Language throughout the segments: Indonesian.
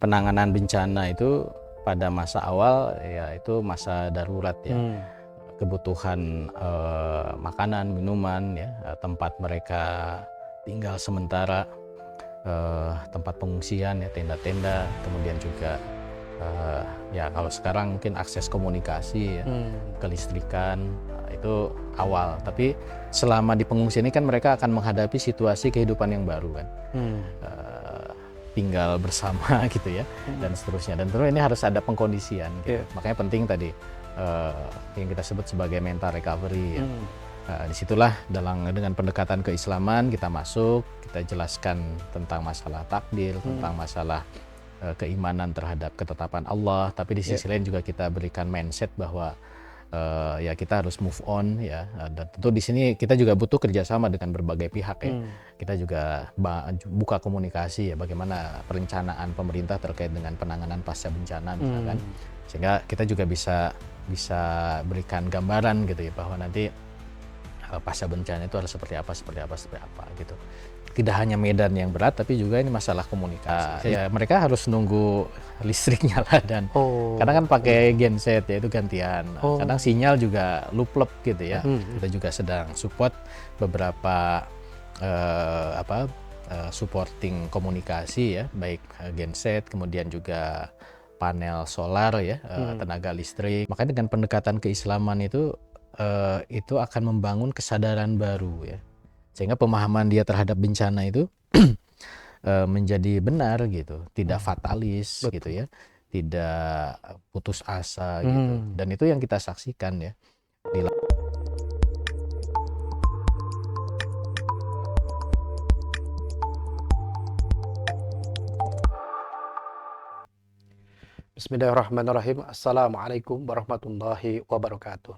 penanganan bencana itu pada masa awal ya itu masa darurat ya. Kebutuhan makanan, minuman ya, tempat mereka tinggal sementara, tempat pengungsian ya, tenda-tenda, kemudian juga ya kalau sekarang mungkin akses komunikasi ya, kelistrikan, itu awal. Tapi selama di pengungsian ini kan mereka akan menghadapi situasi kehidupan yang baru kan. Tinggal bersama gitu ya, dan seterusnya. Dan terus ini harus ada pengkondisian gitu. Makanya penting tadi yang kita sebut sebagai mental recovery ya. Disitulah dengan pendekatan keislaman kita masuk, kita jelaskan tentang masalah takdir, tentang masalah keimanan terhadap ketetapan Allah, tapi di sisi lain juga kita berikan mindset bahwa ya kita harus move on ya, dan tentu di sini kita juga butuh kerjasama dengan berbagai pihak ya. Kita juga buka komunikasi ya, bagaimana perencanaan pemerintah terkait dengan penanganan pasca bencana misalkan, sehingga kita juga bisa berikan gambaran gitu ya, bahwa nanti pasca bencana itu harus seperti apa gitu. Tidak hanya medan yang berat, tapi juga ini masalah komunikasi. Ya mereka harus nunggu listrik nyala dan kadang kan pakai genset ya, itu gantian. Kadang sinyal juga luplep gitu ya. Kita juga sedang support beberapa supporting komunikasi ya, baik genset, kemudian juga panel solar ya, tenaga listrik. Makanya dengan pendekatan keislaman itu akan membangun kesadaran baru ya, sehingga pemahaman dia terhadap bencana itu menjadi benar gitu, tidak fatalis gitu ya, tidak putus asa gitu. Dan itu yang kita saksikan ya. Bismillahirrahmanirrahim. Assalamualaikum warahmatullahi wabarakatuh.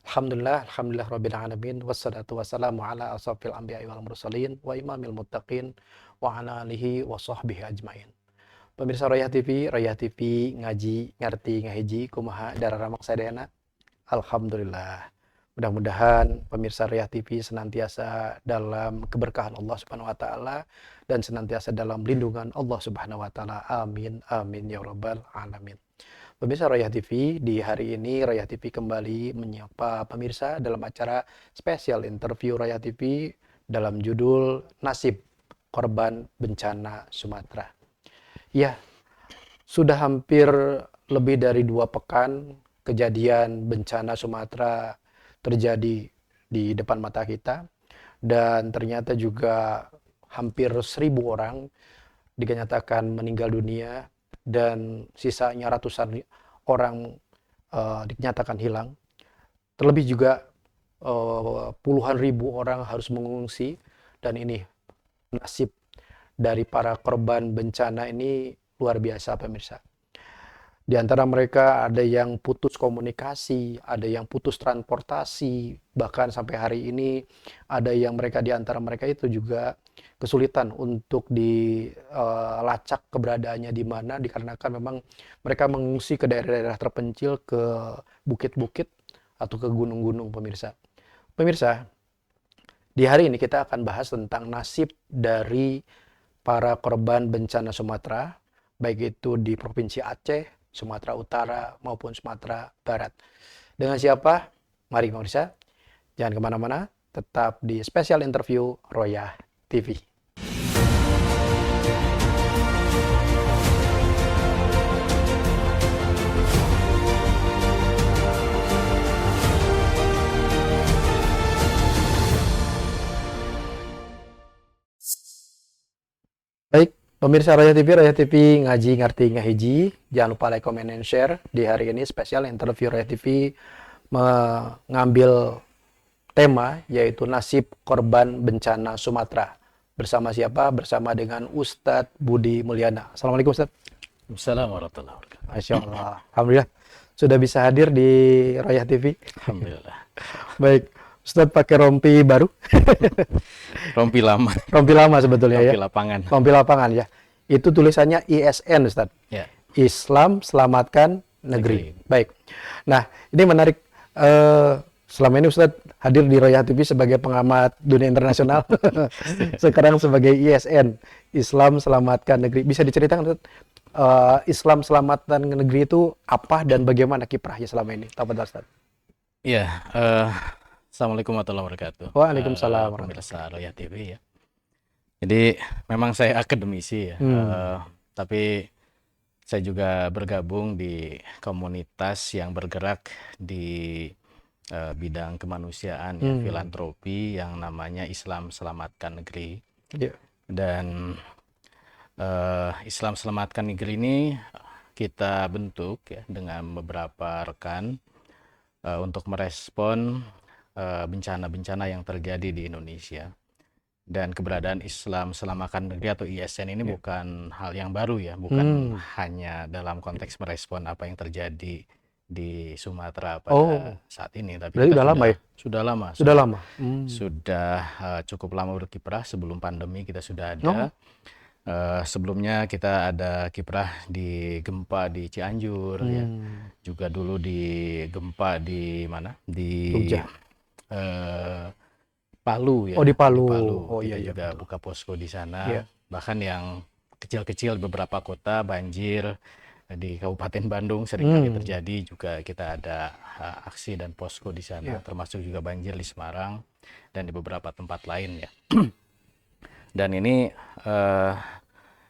Alhamdulillah rabbil alamin, wassalatu wassalamu ala asrofil anbiya'i wal mursalin wa imamil muttaqin wa ala alihi wa sahbihi ajmain. Pemirsa Royah TV ngaji ngerti ngahiji kumaha dararamak sadayana. Alhamdulillah. Mudah-mudahan pemirsa Royah TV senantiasa dalam keberkahan Allah Subhanahu wa taala dan senantiasa dalam lindungan Allah Subhanahu wa taala. Amin amin ya rabbal alamin. Pemirsa Royah TV, di hari ini Royah TV kembali menyapa pemirsa dalam acara spesial interview Royah TV dalam judul Nasib Korban Bencana Sumatera. Ya, sudah hampir lebih dari 2 pekan kejadian bencana Sumatera terjadi di depan mata kita, dan ternyata juga hampir 1.000 orang dinyatakan meninggal dunia dan sisanya ratusan orang dinyatakan hilang. Terlebih juga puluhan ribu orang harus mengungsi, dan ini nasib dari para korban bencana ini luar biasa pemirsa. Di antara mereka ada yang putus komunikasi, ada yang putus transportasi, bahkan sampai hari ini ada yang di antara mereka itu juga kesulitan untuk dilacak keberadaannya di mana, dikarenakan memang mereka mengungsi ke daerah-daerah terpencil, ke bukit-bukit atau ke gunung-gunung pemirsa. Pemirsa, di hari ini kita akan bahas tentang nasib dari para korban bencana Sumatera, baik itu di Provinsi Aceh, Sumatera Utara maupun Sumatera Barat. Dengan siapa? Mari pemirsa, jangan kemana-mana, tetap di spesial interview Royah TV. Baik, pemirsa Royah TV ngaji ngerti ngahiji, jangan lupa like, comment, and share. Di hari ini spesial interview Royah TV mengambil tema yaitu nasib korban bencana Sumatera. Bersama siapa? Bersama dengan Ustadz Budi Mulyana. Assalamualaikum Ustadz. Assalamualaikum warahmatullahi wabarakatuh. Masya Allah. Alhamdulillah sudah bisa hadir di Royah TV. Alhamdulillah. Baik, Ustadz pakai rompi baru. Rompi lama. Rompi lama sebetulnya rompi ya. Lapangan. Rompi lapangan ya. Itu tulisannya ISN Ustadz. Ya. Islam Selamatkan Negeri. Baik. Nah, ini menarik. Selama ini Ustadz hadir di Royah TV sebagai pengamat dunia internasional. Sekarang sebagai ISN, Islam Selamatkan Negeri. Bisa diceritakan Ustadz, Islam Selamatan Negeri itu apa dan bagaimana kiprahnya selama ini? Tafadhal Ustaz. Iya, Assalamualaikum warahmatullahi wabarakatuh. Waalaikumsalam Pemirsa warahmatullahi. Royal TV ya. Jadi memang saya akademisi ya, tapi saya juga bergabung di komunitas yang bergerak di bidang kemanusiaan ya, filantropi yang namanya Islam Selamatkan Negeri. Iya. Dan Islam Selamatkan Negeri ini kita bentuk ya dengan beberapa rekan untuk merespon bencana-bencana yang terjadi di Indonesia. Dan keberadaan Islam Selamatkan Negeri atau ISN ini bukan hal yang baru ya, bukan hanya dalam konteks merespon apa yang terjadi di Sumatera pada saat ini, tapi Berarti kita udah lama ya? sudah lama, Sudah lama. sudah cukup lama berkiprah. Sebelum pandemi kita sudah ada. Sebelumnya kita ada kiprah di gempa di Cianjur ya, juga dulu di gempa di mana, di Jogja. Palu ya. Oh, di Palu. Oh Kita iya juga betul. buka posko di sana. Iya. Bahkan yang kecil-kecil beberapa kota banjir di Kabupaten Bandung seringkali terjadi, juga kita ada aksi dan posko di sana. Termasuk juga banjir di Semarang dan di beberapa tempat lain ya. Dan ini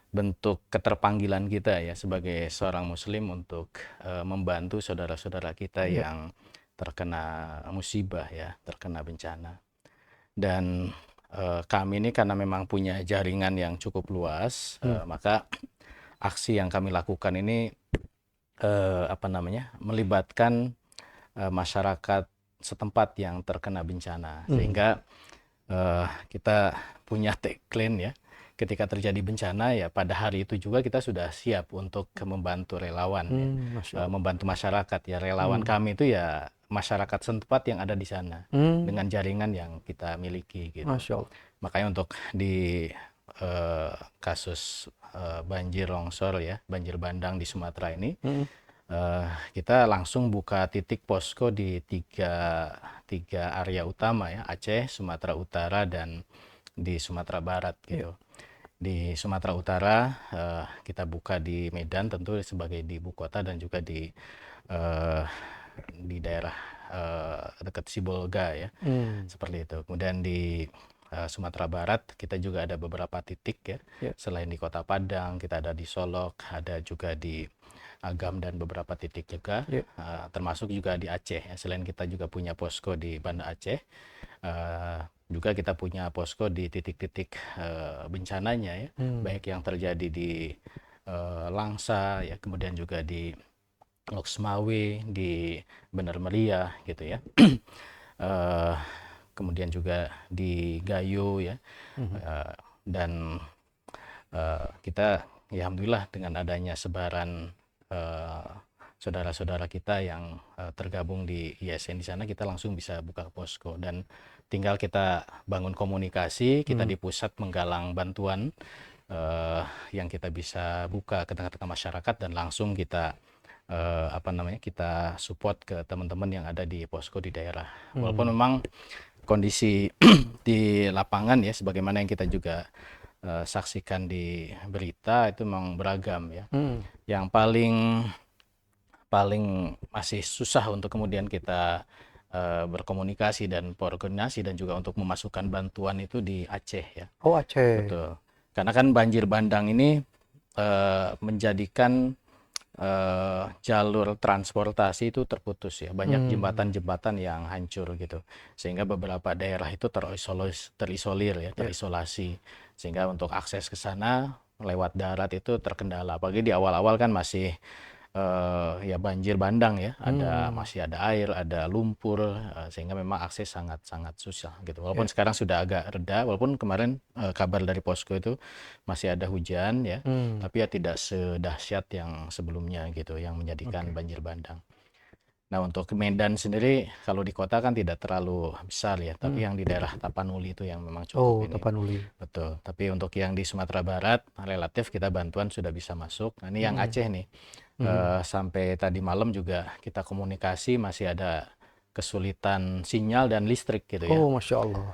bentuk keterpanggilan kita ya sebagai seorang muslim untuk membantu saudara-saudara kita yang terkena musibah ya, terkena bencana. Dan kami ini karena memang punya jaringan yang cukup luas, maka aksi yang kami lakukan ini melibatkan masyarakat setempat yang terkena bencana, sehingga kita punya tagline ya, ketika terjadi bencana ya pada hari itu juga kita sudah siap untuk membantu relawan ya, membantu masyarakat ya. Relawan kami itu ya masyarakat setempat yang ada di sana dengan jaringan yang kita miliki gitu. Masya Allah. Makanya untuk di kasus banjir longsor ya, banjir bandang di Sumatera ini, kita langsung buka titik posko di tiga area utama ya, Aceh, Sumatera Utara, dan di Sumatera Barat gitu. Di Sumatera Utara kita buka di Medan tentu sebagai di ibu kota, dan juga di daerah dekat Sibolga ya, seperti itu. Kemudian di Sumatera Barat kita juga ada beberapa titik ya, selain di Kota Padang kita ada di Solok, ada juga di Agam dan beberapa titik juga, termasuk juga di Aceh ya. Selain kita juga punya posko di Banda Aceh, juga kita punya posko di titik-titik bencananya ya, baik yang terjadi di Langsa ya, kemudian juga di Loksmawe, di Bener Meriah gitu ya. Kemudian juga di Gayo ya, dan kita ya alhamdulillah dengan adanya sebaran saudara-saudara kita yang tergabung di ISN di sana, kita langsung bisa buka posko, dan tinggal kita bangun komunikasi, kita di pusat menggalang bantuan yang kita bisa buka ke tengah-tengah masyarakat, dan langsung kita kita support ke teman-teman yang ada di posko di daerah. Walaupun memang kondisi di lapangan ya, sebagaimana yang kita juga saksikan di berita, itu memang beragam ya. Yang paling masih susah untuk kemudian kita berkomunikasi dan koordinasi dan juga untuk memasukkan bantuan itu di Aceh ya. Oh, Aceh. Betul. Karena kan banjir bandang ini menjadikan jalur transportasi itu terputus ya, banyak jembatan-jembatan yang hancur gitu, sehingga beberapa daerah itu terisolasi, sehingga untuk akses ke sana lewat darat itu terkendala. Apalagi di awal-awal kan masih ya banjir bandang ya, masih ada air, ada lumpur, sehingga memang akses sangat-sangat susah gitu. Walaupun sekarang sudah agak reda, walaupun kemarin kabar dari posko itu masih ada hujan ya, tapi ya tidak sedahsyat yang sebelumnya gitu, yang menjadikan banjir bandang. Nah, untuk Medan sendiri kalau di kota kan tidak terlalu besar ya, tapi yang di daerah Tapanuli itu yang memang cukup ini. Tapanuli. Betul. Tapi untuk yang di Sumatera Barat relatif kita bantuan sudah bisa masuk. Nah, ini yang Aceh nih. Sampai tadi malam juga kita komunikasi masih ada kesulitan sinyal dan listrik gitu ya. Oh, Masya Allah.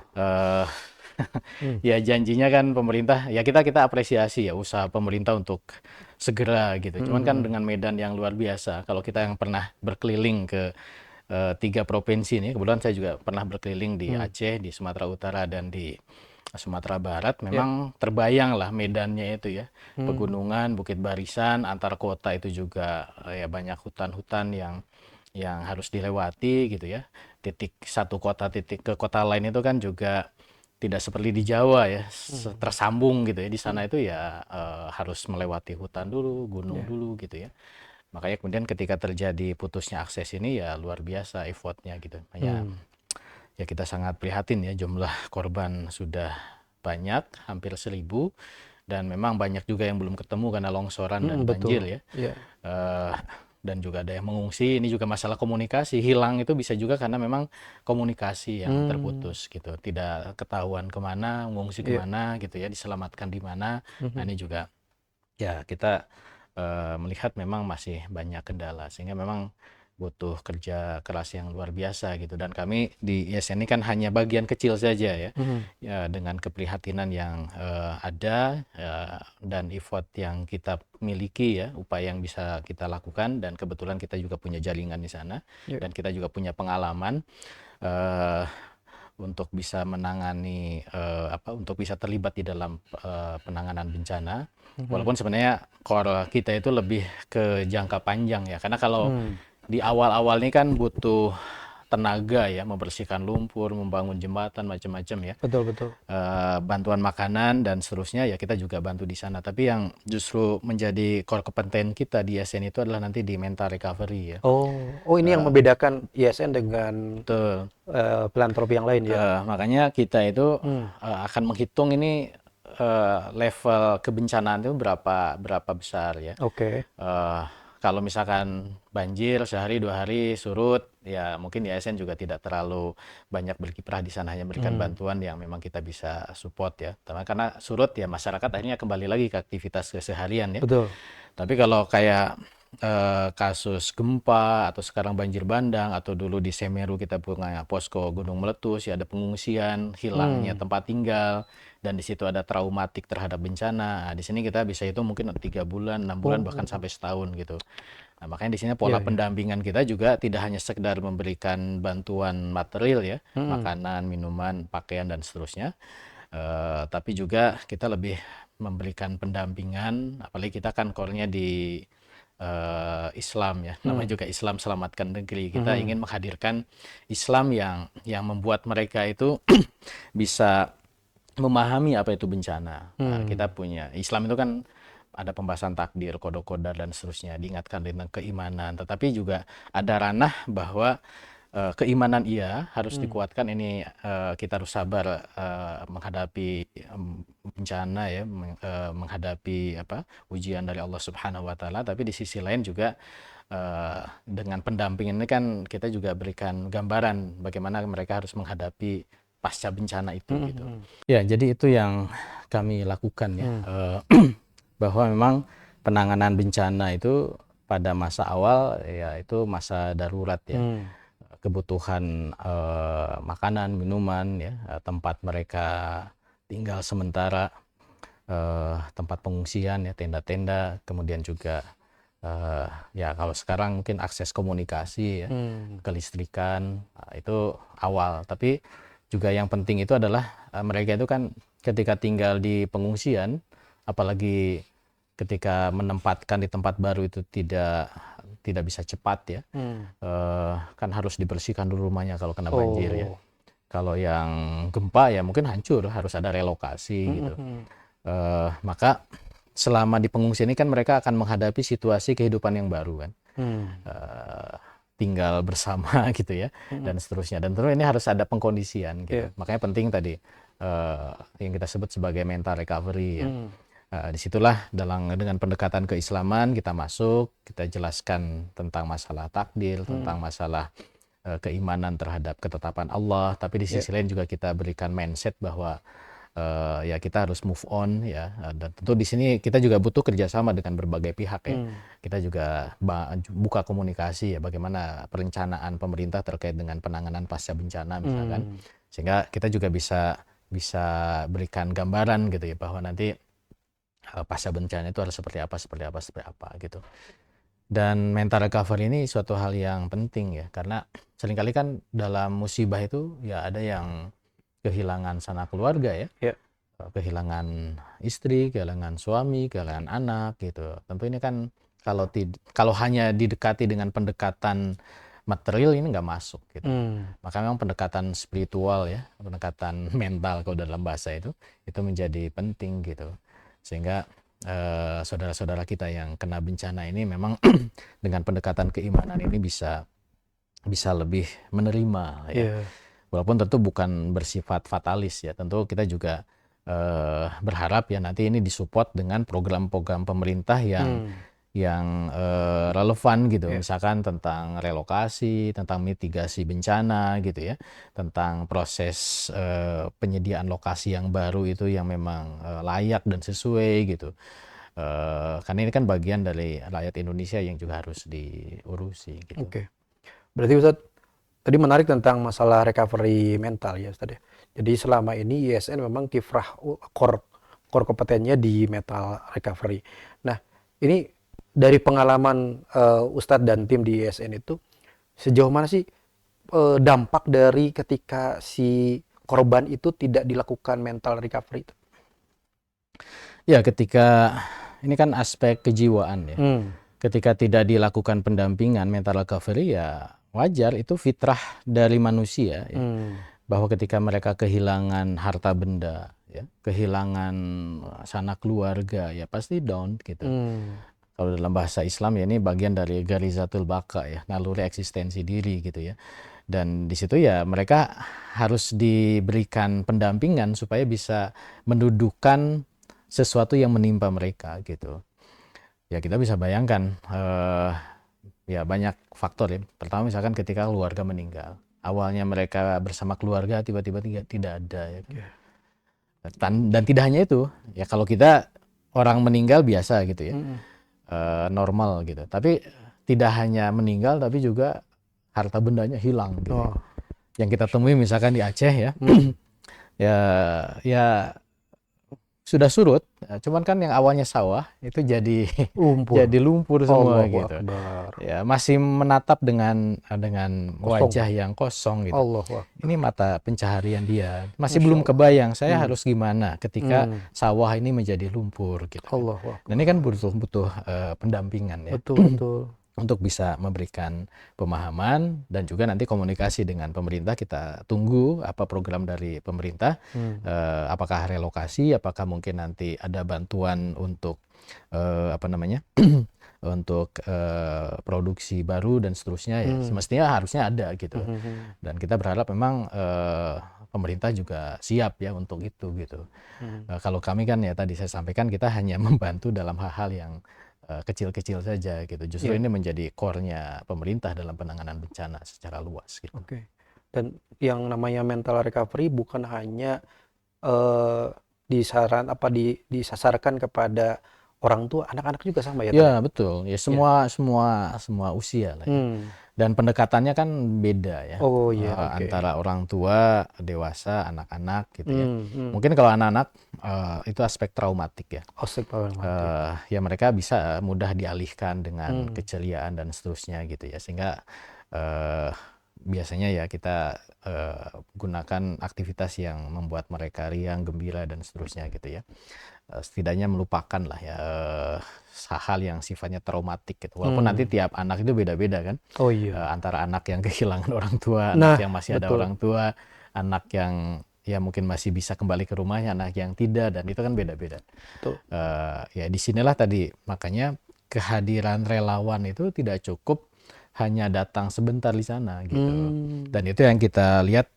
Hmm. Ya janjinya kan pemerintah, ya kita apresiasi ya usaha pemerintah untuk segera gitu. Cuman kan Hmm. dengan medan yang luar biasa, kalau kita yang pernah berkeliling ke 3 provinsi ini, kebetulan saya juga pernah berkeliling di Hmm. Aceh, di Sumatera Utara, dan di Sumatera Barat, Ya. memang terbayang lah medannya itu ya. Hmm. Pegunungan, bukit barisan, antar kota itu juga ya banyak hutan-hutan yang harus dilewati gitu ya. Titik satu kota titik ke kota lain itu kan juga tidak seperti di Jawa ya, Hmm. tersambung gitu ya. Di Hmm. sana itu ya harus melewati hutan dulu, gunung Ya. dulu gitu ya. Makanya kemudian ketika terjadi putusnya akses ini ya luar biasa effortnya gitu. Makanya Hmm. ya kita sangat prihatin ya, jumlah korban sudah banyak, hampir 1.000, dan memang banyak juga yang belum ketemu karena longsoran dan banjir Betul. ya. Ya. Eh, dan juga ada yang mengungsi. Ini juga masalah komunikasi. Hilang itu bisa juga karena memang komunikasi yang Hmm. terputus gitu. Tidak ketahuan kemana, mengungsi Ya. kemana gitu ya, diselamatkan di mana. Nah Mhm. ini juga ya kita melihat memang masih banyak kendala, sehingga memang butuh kerja keras yang luar biasa gitu. Dan kami di ISN ini kan hanya bagian kecil saja ya, Mhm. ya dengan keprihatinan yang ada, dan effort yang kita miliki ya, upaya yang bisa kita lakukan, dan kebetulan kita juga punya jaringan di sana, Ya. dan kita juga punya pengalaman eh, untuk bisa menangani untuk bisa terlibat di dalam penanganan bencana. Mhm. Walaupun sebenarnya core kita itu lebih ke jangka panjang ya, karena kalau Hmm. di awal-awal ini kan butuh tenaga ya, membersihkan lumpur, membangun jembatan, macam-macam ya. Betul, betul. Bantuan makanan dan seterusnya ya kita juga bantu di sana. Tapi yang justru menjadi core kompeten kita di SN itu adalah nanti di mental recovery ya. Oh, ini yang Eh, membedakan ISN dengan Betul. filantropi yang lain ya. Makanya kita itu Hmm. akan menghitung ini level kebencanaan itu berapa berapa besar ya. Oke. Eh, Kalau misalkan banjir sehari 2 hari surut, ya mungkin YSN juga tidak terlalu banyak berkiprah di sana, hanya berikan Hmm. bantuan yang memang kita bisa support ya. Karena surut ya masyarakat akhirnya kembali lagi ke aktivitas keseharian ya. Betul. Tapi kalau kayak kasus gempa atau sekarang banjir bandang, atau dulu di Semeru kita punya posko gunung meletus ya, ada pengungsian, hilangnya Hmm. tempat tinggal, dan di situ ada traumatik terhadap bencana. Nah, di sini kita bisa itu mungkin 3 bulan, 6 bulan, bahkan Oh, sampai setahun gitu. Nah, makanya di sini pola iya, iya. pendampingan kita juga tidak hanya sekedar memberikan bantuan material ya, Hmm. makanan, minuman, pakaian, dan seterusnya. Tapi juga kita lebih memberikan pendampingan, apalagi kita kan core-nya di Islam ya, namanya Hmm. juga Islam Selamatkan Negeri. Kita Mhm. ingin menghadirkan Islam yang membuat mereka itu bisa memahami apa itu bencana. Nah, kita Hmm. punya Islam itu kan ada pembahasan takdir, kodok kodar, dan seterusnya, diingatkan tentang keimanan, tetapi juga ada ranah bahwa keimanan iya harus Hmm. dikuatkan. Ini kita harus sabar menghadapi bencana ya, menghadapi apa ujian dari Allah Subhanahu wa taala, tapi di sisi lain juga dengan pendampingan ini kan kita juga berikan gambaran bagaimana mereka harus menghadapi pasca bencana itu Mhm. gitu. Mhm. Ya, jadi itu yang kami lakukan ya, Hmm. bahwa memang penanganan bencana itu pada masa awal ya itu masa darurat ya. Hmm. Kebutuhan makanan, minuman ya, tempat mereka tinggal sementara, tempat pengungsian ya, tenda-tenda, kemudian juga ya kalau sekarang mungkin akses komunikasi ya, Hmm. kelistrikan, itu awal. Tapi juga yang penting itu adalah mereka itu kan ketika tinggal di pengungsian, apalagi ketika menempatkan di tempat baru itu tidak bisa cepat ya. Hmm. Kan harus dibersihkan dulu rumahnya kalau kena banjir ya. Oh. Kalau yang gempa ya mungkin hancur, harus ada relokasi gitu. Mhm. Maka selama di pengungsian ini kan mereka akan menghadapi situasi kehidupan yang baru kan. Hmm. Eh, Tinggal bersama gitu ya, Mhm. dan seterusnya. Dan terus ini harus ada pengkondisian gitu. Iya. Makanya penting tadi yang kita sebut sebagai mental recovery ya. Hmm. Disitulah dengan pendekatan keislaman kita masuk, kita jelaskan tentang masalah takdir, Hmm. tentang masalah keimanan terhadap ketetapan Allah, tapi di Iya. sisi lain juga kita berikan mindset bahwa ya kita harus move on ya. Dan tentu di sini kita juga butuh kerjasama dengan berbagai pihak ya. Hmm. Kita juga buka komunikasi ya, bagaimana perencanaan pemerintah terkait dengan penanganan pasca bencana misalkan, Hmm. sehingga kita juga bisa bisa berikan gambaran gitu ya bahwa nanti pasca bencana itu harus seperti apa gitu. Dan mental recovery ini suatu hal yang penting ya, karena seringkali kan dalam musibah itu ya ada yang kehilangan sanak keluarga ya, Ya. kehilangan istri, kehilangan suami, kehilangan anak gitu. Tentu ini kan kalau hanya didekati dengan pendekatan material ini nggak masuk gitu. Maka memang pendekatan spiritual ya, pendekatan mental kalau dalam bahasa itu menjadi penting gitu. Sehingga saudara-saudara kita yang kena bencana ini memang dengan pendekatan keimanan ini bisa lebih menerima ya. Walaupun tentu bukan bersifat fatalis ya. Tentu kita juga berharap ya nanti ini disupport dengan program-program pemerintah yang relevan gitu, misalkan tentang relokasi, tentang mitigasi bencana gitu ya, tentang proses penyediaan lokasi yang baru itu yang memang layak dan sesuai gitu. Karena ini kan bagian dari rakyat Indonesia yang juga harus diurusi gitu. Oke. Berarti Ustadz, tadi menarik tentang masalah recovery mental ya Ustadz ya. Jadi selama ini ISN memang kiprah core kompetennya di mental recovery. Nah, ini dari pengalaman Ustadz dan tim di ISN itu, sejauh mana sih dampak dari ketika si korban itu tidak dilakukan mental recovery itu? Ya, ketika ini kan aspek kejiwaan ya. Ketika tidak dilakukan pendampingan mental recovery ya wajar, itu fitrah dari manusia ya. Bahwa ketika mereka kehilangan harta benda ya, kehilangan sanak keluarga ya pasti down gitu. Kalau dalam bahasa Islam ya ini bagian dari garizatul baqa ya, naluri eksistensi diri gitu ya. Dan di situ ya mereka harus diberikan pendampingan supaya bisa mendudukan sesuatu yang menimpa mereka gitu. Ya kita bisa bayangkan ya banyak faktor ya. Pertama misalkan ketika keluarga meninggal. Awalnya mereka bersama keluarga tiba-tiba tidak ada ya. Dan tidak hanya itu, ya kalau kita orang meninggal biasa gitu ya. Normal gitu. Tapi tidak hanya meninggal tapi juga harta bendanya hilang gitu. Yang kita temui misalkan di Aceh ya. ya sudah surut, cuman kan yang awalnya sawah itu jadi lumpur semua gitu. Ya masih menatap dengan wajah yang kosong gitu. Ini mata pencaharian dia. Masih belum kebayang saya harus gimana ketika sawah ini menjadi lumpur gitu. Dan ini kan butuh pendampingan ya. Betul. Untuk bisa memberikan pemahaman dan juga nanti komunikasi dengan pemerintah. Kita tunggu apa program dari pemerintah, apakah relokasi, apakah mungkin nanti ada bantuan untuk untuk produksi baru dan seterusnya ya. Semestinya harusnya ada gitu. Dan kita berharap memang pemerintah juga siap ya untuk itu gitu. Kalau kami kan ya tadi saya sampaikan kita hanya membantu dalam hal-hal yang kecil-kecil saja gitu. Justru ini menjadi core-nya pemerintah dalam penanganan bencana secara luas gitu. Dan yang namanya mental recovery bukan hanya disasarkan kepada orang tua, anak-anak juga sama ya? Ya betul. Ya semua usia lah. Ya. Dan pendekatannya kan beda ya. Antara orang tua, dewasa, anak-anak gitu ya. Mungkin kalau anak-anak itu aspek traumatik ya. Ya mereka bisa mudah dialihkan dengan keceriaan dan seterusnya gitu ya. Sehingga biasanya ya kita gunakan aktivitas yang membuat mereka riang, gembira dan seterusnya gitu ya. Setidaknya melupakan lah ya hal yang sifatnya traumatik gitu. Walaupun nanti tiap anak itu beda-beda kan. Antara anak yang kehilangan orang tua, anak yang masih ada orang tua, anak yang ya mungkin masih bisa kembali ke rumahnya, anak yang tidak, dan itu kan beda-beda. Ya disinilah tadi makanya kehadiran relawan itu tidak cukup hanya datang sebentar di sana gitu. Dan itu yang kita lihat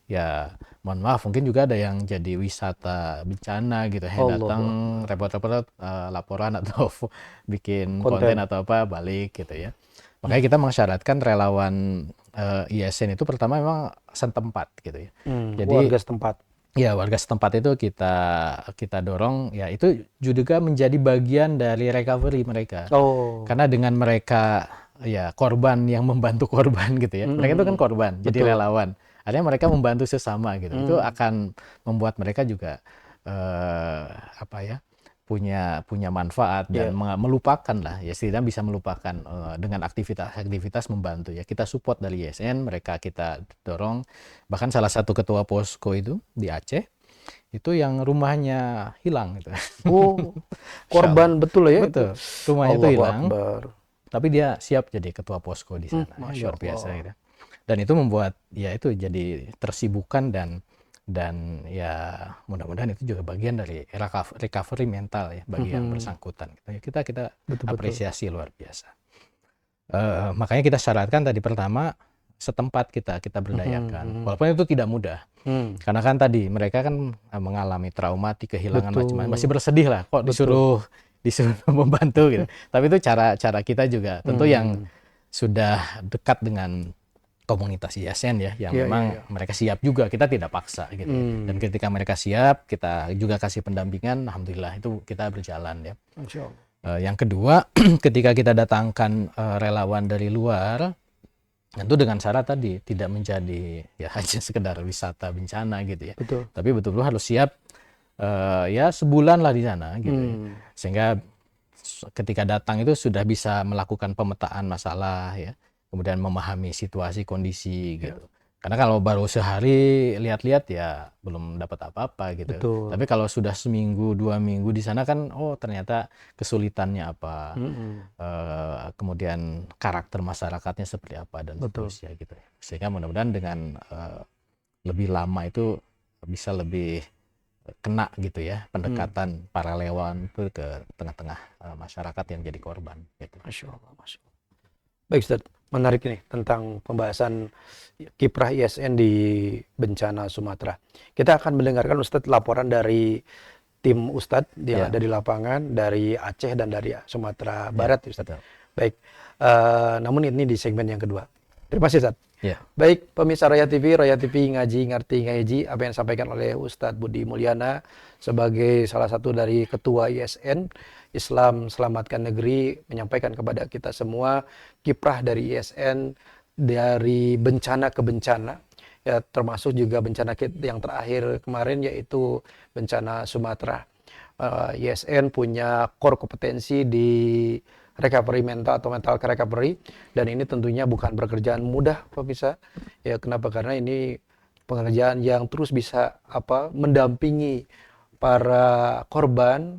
ya. Mohon maaf, mungkin juga ada yang jadi wisata bencana gitu, datang repot-repot laporan atau bikin konten atau apa balik gitu ya. Makanya kita mensyaratkan relawan ISN itu pertama memang setempat gitu ya. Jadi warga setempat. Ya warga setempat itu kita dorong ya itu juga menjadi bagian dari recovery mereka. Karena dengan mereka ya korban yang membantu korban gitu ya. Mereka itu kan korban, jadi relawan. artinya mereka membantu sesama gitu. Itu akan membuat mereka juga apa ya, punya manfaat dan melupakan lah ya, setidaknya bisa melupakan dengan aktivitas membantu ya. Kita support dari ISN, mereka kita dorong. Bahkan salah satu ketua posko itu di Aceh itu yang rumahnya hilang gitu. Oh, korban betul ya? Betul, rumahnya itu Allahu hilang. Akbar. Tapi dia siap jadi ketua posko di sana. Masya Luar biasa Allah. gitu. Dan itu membuat ya itu jadi tersibukan dan ya mudah-mudahan itu juga bagian dari recovery mental ya bagi yang bersangkutan. Ya, kita Betul-betul. apresiasi luar biasa. Makanya kita syaratkan tadi pertama setempat kita berdayakan. Walaupun itu tidak mudah. Karena kan tadi mereka kan mengalami traumatik, kehilangan macam-macam, masih bersedih lah kok disuruh membantu gitu. Tapi itu cara kita juga tentu yang sudah dekat dengan komunitas ISN ya, yang memang mereka siap juga, kita tidak paksa gitu. Dan ketika mereka siap, kita juga kasih pendampingan, alhamdulillah itu kita berjalan ya. Masya Allah. Yang kedua, ketika kita datangkan relawan dari luar, tentu dengan syarat tadi tidak menjadi ya hanya sekedar wisata bencana gitu ya. Betul. Tapi betul-betul harus siap ya sebulan lah di sana gitu ya. Sehingga ketika datang itu sudah bisa melakukan pemetaan masalah ya, kemudian memahami situasi kondisi gitu. Karena kalau baru sehari lihat-lihat ya belum dapat apa-apa gitu. Betul. Tapi kalau sudah seminggu 2 minggu di sana kan oh ternyata kesulitannya apa, kemudian karakter masyarakatnya seperti apa dan seterusnya gitu. Sehingga mudah-mudahan dengan lebih lama itu bisa lebih kena gitu ya pendekatan para relawan itu ke tengah-tengah masyarakat yang jadi korban gitu. Masya Allah, Masya Allah. Baik Ustadz, menarik nih tentang pembahasan kiprah ISN di bencana Sumatera. Kita akan mendengarkan Ustadz laporan dari tim Ustadz yang ada di lapangan dari Aceh dan dari Sumatera Barat Ustadz. Betul. Baik, namun ini di segmen yang kedua. Terima kasih Ustadz. Ya. Baik, pemirsa Roya TV ngaji ngerti ngaji apa yang disampaikan oleh Ustadz Budi Mulyana sebagai salah satu dari ketua ISN Islam Selamatkan Negeri menyampaikan kepada kita semua kiprah dari ISN dari bencana ke bencana ya, termasuk juga bencana yang terakhir kemarin yaitu bencana Sumatera. ISN punya core kompetensi di recovery mental atau mental recovery, dan ini tentunya bukan pekerjaan mudah pemirsa ya. Kenapa? Karena ini pekerjaan yang terus bisa mendampingi para korban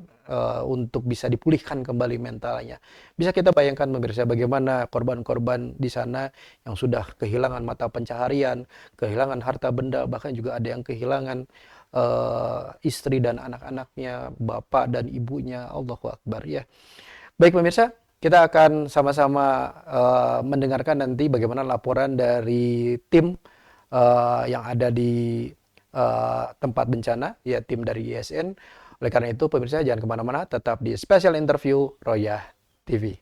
untuk bisa dipulihkan kembali mentalnya. Bisa kita bayangkan pemirsa bagaimana korban-korban di sana yang sudah kehilangan mata pencaharian, kehilangan harta benda, bahkan juga ada yang kehilangan istri dan anak-anaknya, bapak dan ibunya. Allahu Akbar ya. Baik pemirsa, kita akan sama-sama mendengarkan nanti bagaimana laporan dari tim yang ada di tempat bencana, ya tim dari ISN. Oleh karena itu pemirsa jangan kemana-mana, tetap di Special Interview Roya TV.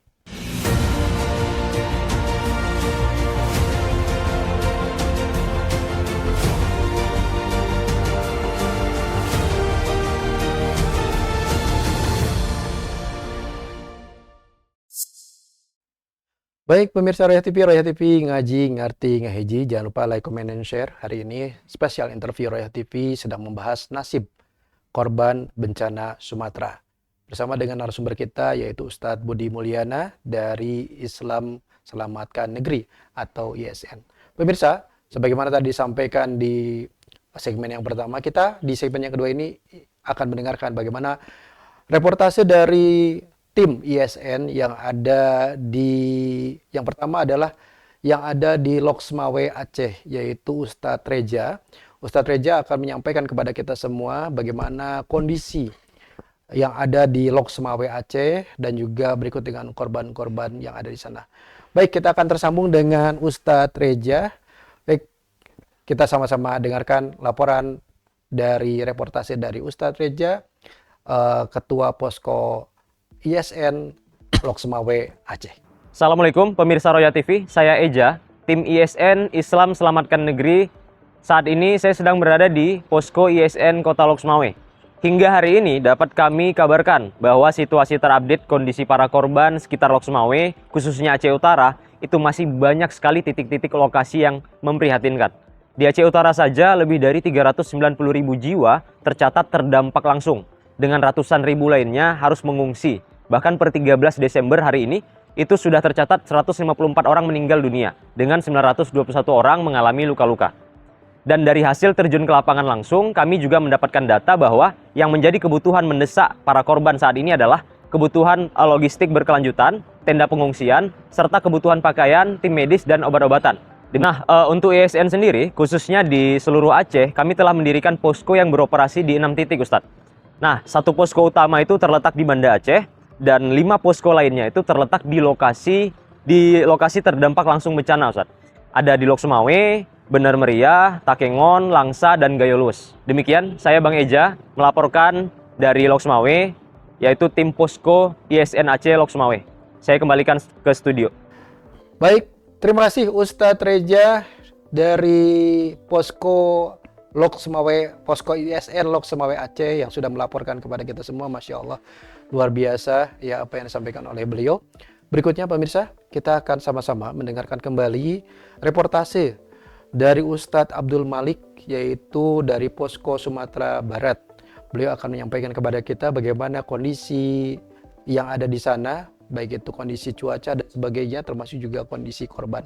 Baik pemirsa Roya TV ngaji ngerti ngaheji, jangan lupa like, comment, and share. Hari ini Special Interview Roya TV sedang membahas nasib korban bencana Sumatera bersama dengan narasumber kita yaitu Ustadz Budi Mulyana dari Islam Selamatkan Negeri atau ISN. Pemirsa, sebagaimana tadi disampaikan di segmen yang pertama, kita di segmen yang kedua ini akan mendengarkan bagaimana reportase dari tim ISN yang ada yang pertama adalah yang ada di Loksmawe Aceh, yaitu Ustadz Reja. Ustadz Reja akan menyampaikan kepada kita semua bagaimana kondisi yang ada di Loksmawe Aceh dan juga berikut dengan korban-korban yang ada di sana. Baik, kita akan tersambung dengan Ustadz Reja. Baik, kita sama-sama dengarkan laporan dari reportase dari Ustadz Reja, Ketua Posko ISN Loksmawe Aceh. Assalamualaikum pemirsa Roya TV, saya Eja, tim ISN Islam Selamatkan Negeri. Saat ini saya sedang berada di Posko ISN Kota Loksmawe. Hingga hari ini dapat kami kabarkan bahwa situasi terupdate kondisi para korban sekitar Loksmawe, khususnya Aceh Utara, itu masih banyak sekali titik-titik lokasi yang memprihatinkan. Di Aceh Utara saja lebih dari 390.000 jiwa tercatat terdampak langsung, dengan ratusan ribu lainnya harus mengungsi. Bahkan per 13 Desember hari ini, itu sudah tercatat 154 orang meninggal dunia, dengan 921 orang mengalami luka-luka. Dan dari hasil terjun ke lapangan langsung, kami juga mendapatkan data bahwa yang menjadi kebutuhan mendesak para korban saat ini adalah kebutuhan logistik berkelanjutan, tenda pengungsian, serta kebutuhan pakaian, tim medis, dan obat-obatan. Nah, untuk ISN sendiri, khususnya di seluruh Aceh, kami telah mendirikan posko yang beroperasi di 6 titik, Ustadz. Nah, satu posko utama itu terletak di Banda Aceh, dan 5 posko lainnya itu terletak di lokasi terdampak langsung bencana, Ustadz. Ada di Lok Sumawe, Bener Meriah, Takengon, Langsa, dan Gayolus. Demikian, saya Bang Eja melaporkan dari Lok Sumawe, yaitu tim posko ISN Aceh Lok Sumawe. Saya kembalikan ke studio. Baik, terima kasih Ustadz Reja dari posko Lok Sumawe, posko ISN Lok Sumawe Aceh yang sudah melaporkan kepada kita semua. Masya Allah, luar biasa ya apa yang disampaikan oleh beliau. Berikutnya pemirsa, kita akan sama-sama mendengarkan kembali reportase dari Ustadz Abdul Malik, yaitu dari posko Sumatera Barat. Beliau akan menyampaikan kepada kita bagaimana kondisi yang ada di sana, baik itu kondisi cuaca dan sebagainya, termasuk juga kondisi korban.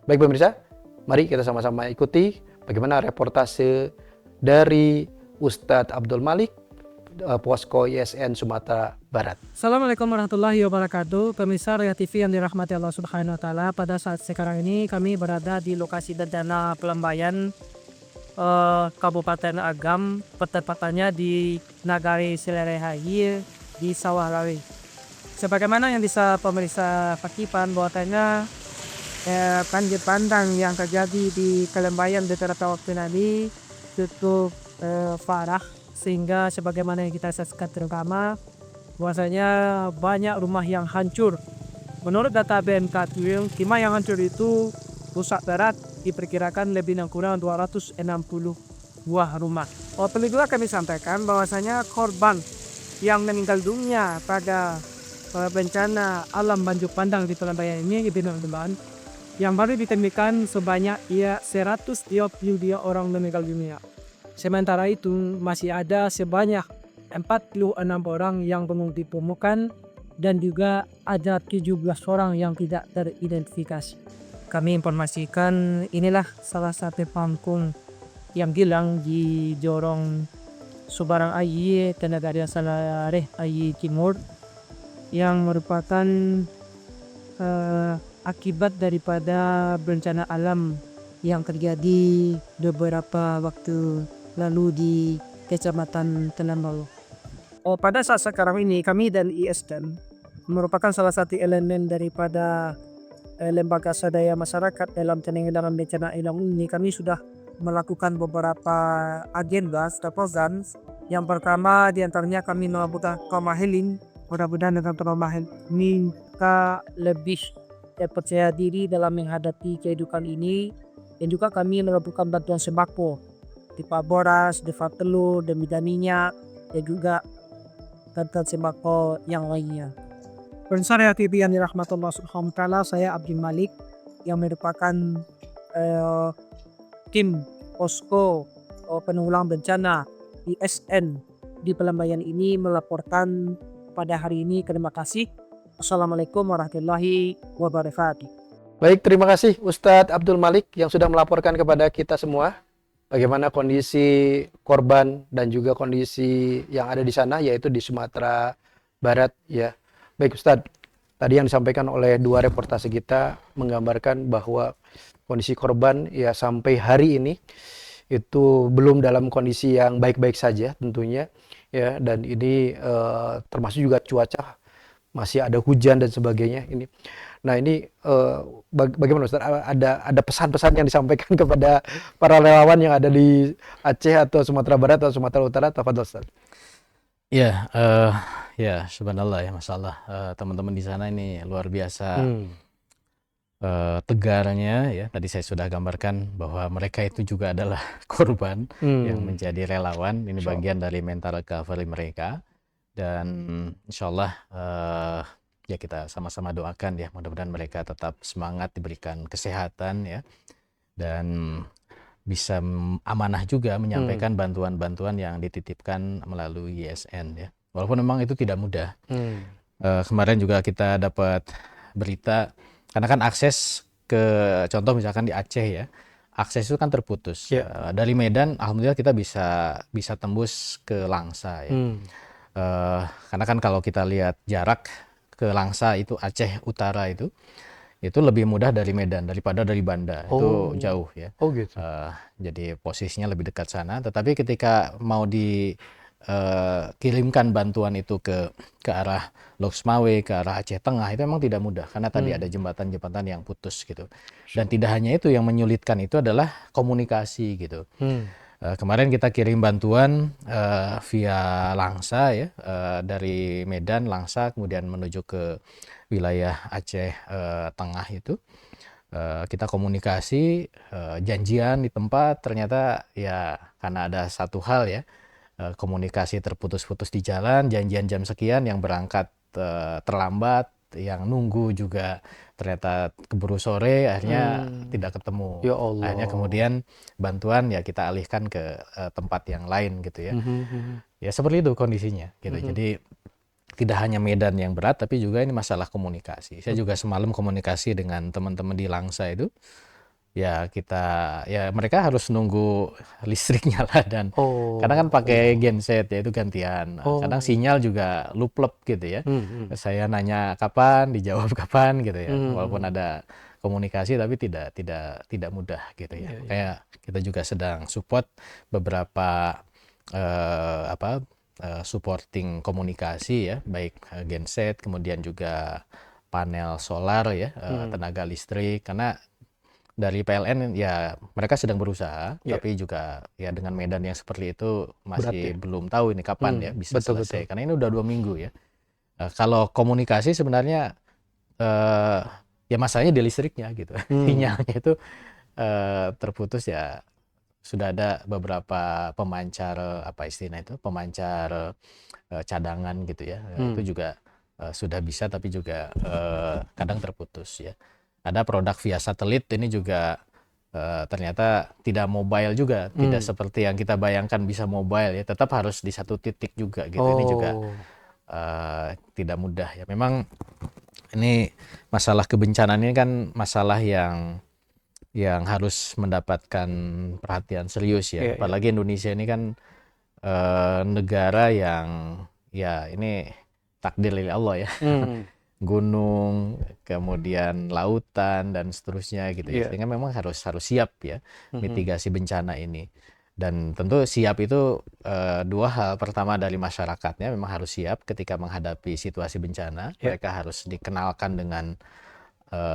Baik pemirsa, mari kita sama-sama ikuti bagaimana reportase dari Ustadz Abdul Malik, posko ISN Sumatera Barat. Assalamualaikum warahmatullahi wabarakatuh. Pemirsa Roya TV yang dirahmati Allah Subhanahu wa taala. Pada saat sekarang ini kami berada di lokasi bencana Pelambayan, Kabupaten Agam, tepatannya di Nagari Selerehayi di Sawah Rawi. Sebagaimana yang bisa pemirsa saksikan bahwasanya banjir bandang yang terjadi di Kelambayan beberapa waktu tadi cukup parah, sehingga sebagaimana yang kita saksikan terutama bahwasanya banyak rumah yang hancur. Menurut data BMKG, rumah yang hancur itu rusak berat diperkirakan lebih kurang 260 buah rumah. Perlu juga kami sampaikan bahwasanya korban yang meninggal dunia pada bencana alam banjir bandang di Pelambayan ini teman-teman yang baru ditemukan sebanyak 132 orang meninggal dunia. Sementara itu masih ada sebanyak 46 orang yang belum ditemukan dan juga ada 17 orang yang tidak teridentifikasi. Kami informasikan inilah salah satu kampung yang hilang di Jorong Subarang Ayi, Tenaga Salare Ayi Timur, yang merupakan akibat daripada bencana alam yang terjadi beberapa waktu lalu di Kecamatan Tenambalo. Pada saat sekarang ini kami dan ISN merupakan salah satu elemen daripada lembaga swadaya masyarakat dalam penanggulangan bencana alam ini. Kami sudah melakukan beberapa agenda program. Yang pertama diantaranya kami melakukan pemahaman, mudah-mudahan dengan pemahaman ini kita lebih percaya diri dalam menghadapi kehidupan ini, dan juga kami melakukan bantuan sembako berupa boras, berupa telur, dan minyak, dan juga bantuan sembako yang lainnya. Pemirsa Roya TV yang dirahmati Allah Subhanahu wa taala, saya Abdul Malik yang merupakan tim posko penanggulangan bencana ISN di Pelambayan ini melaporkan pada hari ini. Terima kasih. Assalamualaikum warahmatullahi wabarakatuh. Baik, terima kasih Ustadz Abdul Malik yang sudah melaporkan kepada kita semua bagaimana kondisi korban dan juga kondisi yang ada di sana, yaitu di Sumatera Barat ya. Baik Ustadz, tadi yang disampaikan oleh dua reportase kita menggambarkan bahwa kondisi korban ya sampai hari ini itu belum dalam kondisi yang baik-baik saja tentunya ya, dan ini termasuk juga cuaca masih ada hujan dan sebagainya ini. Nah ini bagaimana Ustaz, ada pesan-pesan yang disampaikan kepada para relawan yang ada di Aceh atau Sumatera Barat atau Sumatera Utara? Tafadhol Ustaz. Ya, ya subhanallah ya, masalah teman-teman di sana ini luar biasa tegarnya ya. Tadi saya sudah gambarkan bahwa mereka itu juga adalah korban yang menjadi relawan. Ini bagian dari mental recovery mereka, dan insyaallah ya kita sama-sama doakan ya, mudah-mudahan mereka tetap semangat, diberikan kesehatan ya, dan amanah juga menyampaikan bantuan-bantuan yang dititipkan melalui ISN ya. Walaupun memang itu tidak mudah. Kemarin juga kita dapat berita karena kan akses ke contoh misalkan di Aceh ya, akses itu kan terputus. Dari Medan alhamdulillah kita bisa tembus ke Langsa ya. Karena kan kalau kita lihat jarak ke Langsa itu Aceh Utara itu lebih mudah dari Medan daripada dari Banda. Itu jauh ya. Gitu. Jadi posisinya lebih dekat sana. Tetapi ketika mau dikirimkan bantuan itu ke arah Loksmawe, ke arah Aceh Tengah itu memang tidak mudah karena tadi ada jembatan-jembatan yang putus gitu. Dan tidak hanya itu, yang menyulitkan itu adalah komunikasi gitu. Kemarin kita kirim bantuan via Langsa ya, dari Medan Langsa kemudian menuju ke wilayah Aceh Tengah itu. Kita komunikasi, janjian di tempat, ternyata ya karena ada satu hal ya, komunikasi terputus-putus di jalan, janjian jam sekian, yang berangkat terlambat, yang nunggu juga ternyata keburu sore, akhirnya tidak ketemu. Ya Allah. Akhirnya kemudian bantuan ya kita alihkan ke tempat yang lain gitu ya. Ya seperti itu kondisinya gitu. Jadi tidak hanya medan yang berat, tapi juga ini masalah komunikasi. Saya juga semalam komunikasi dengan teman-teman di Langsa itu. Ya mereka harus nunggu listrik nyala dan kadang kan pakai genset ya, itu gantian. Kadang sinyal juga luplep gitu ya. Saya nanya kapan, dijawab kapan gitu ya. Walaupun ada komunikasi tapi tidak mudah gitu ya. Kayak kita juga sedang support beberapa supporting komunikasi ya, baik genset kemudian juga panel solar ya, tenaga listrik, karena dari PLN ya mereka sedang berusaha, tapi juga ya dengan medan yang seperti itu masih belum tahu ini kapan ya bisa selesai. Karena ini udah 2 minggu ya. Kalau komunikasi sebenarnya ya masalahnya di listriknya gitu. Sinyalnya itu terputus ya. Sudah ada beberapa pemancar pemancar cadangan gitu ya. Itu juga sudah bisa tapi juga kadang terputus ya. Ada produk via satelit ini juga ternyata tidak mobile juga, tidak seperti yang kita bayangkan bisa mobile ya, tetap harus di satu titik juga gitu. Ini juga tidak mudah ya. Memang ini masalah kebencanaan ini kan masalah yang harus mendapatkan perhatian serius ya. Apalagi Indonesia ini kan negara yang ya ini takdir dari Allah ya. Gunung, kemudian lautan dan seterusnya gitu ya. Sehingga memang harus siap ya mitigasi bencana ini. Dan tentu siap itu 2 hal. Pertama dari masyarakatnya memang harus siap ketika menghadapi situasi bencana. Mereka harus dikenalkan dengan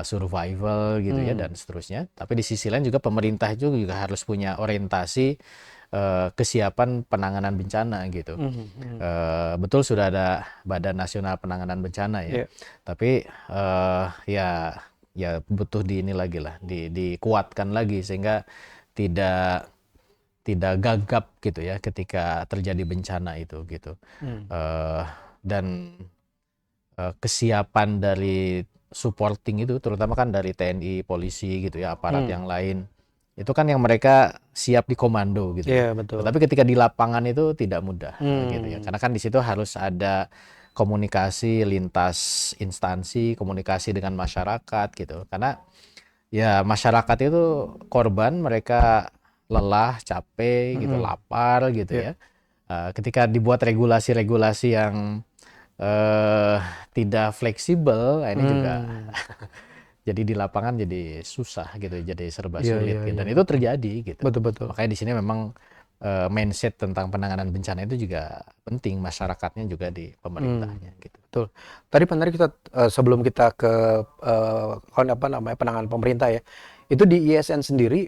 survival gitu ya dan seterusnya. Tapi di sisi lain juga pemerintah itu juga harus punya orientasi kesiapan penanganan bencana gitu. Betul sudah ada Badan Nasional Penanganan Bencana ya, tapi ya butuh dikuatkan lagi sehingga tidak gagap gitu ya ketika terjadi bencana itu gitu. Dan kesiapan dari supporting itu terutama kan dari TNI, polisi gitu ya, aparat yang lain. Itu kan yang mereka siap di komando gitu. Betul. Tapi ketika di lapangan itu tidak mudah gitu ya. Karena kan di situ harus ada komunikasi lintas instansi, komunikasi dengan masyarakat gitu. Karena ya masyarakat itu korban, mereka lelah, capek gitu, lapar gitu ya. Ketika dibuat regulasi-regulasi yang tidak fleksibel, ini juga jadi di lapangan jadi susah gitu, jadi serba sulit gitu. Dan itu terjadi gitu. Betul. Makanya di sini memang mindset tentang penanganan bencana itu juga penting, masyarakatnya juga di pemerintahnya gitu. Betul. Tadi Pak Nari kita sebelum kita ke penanganan pemerintah ya, itu di ISN sendiri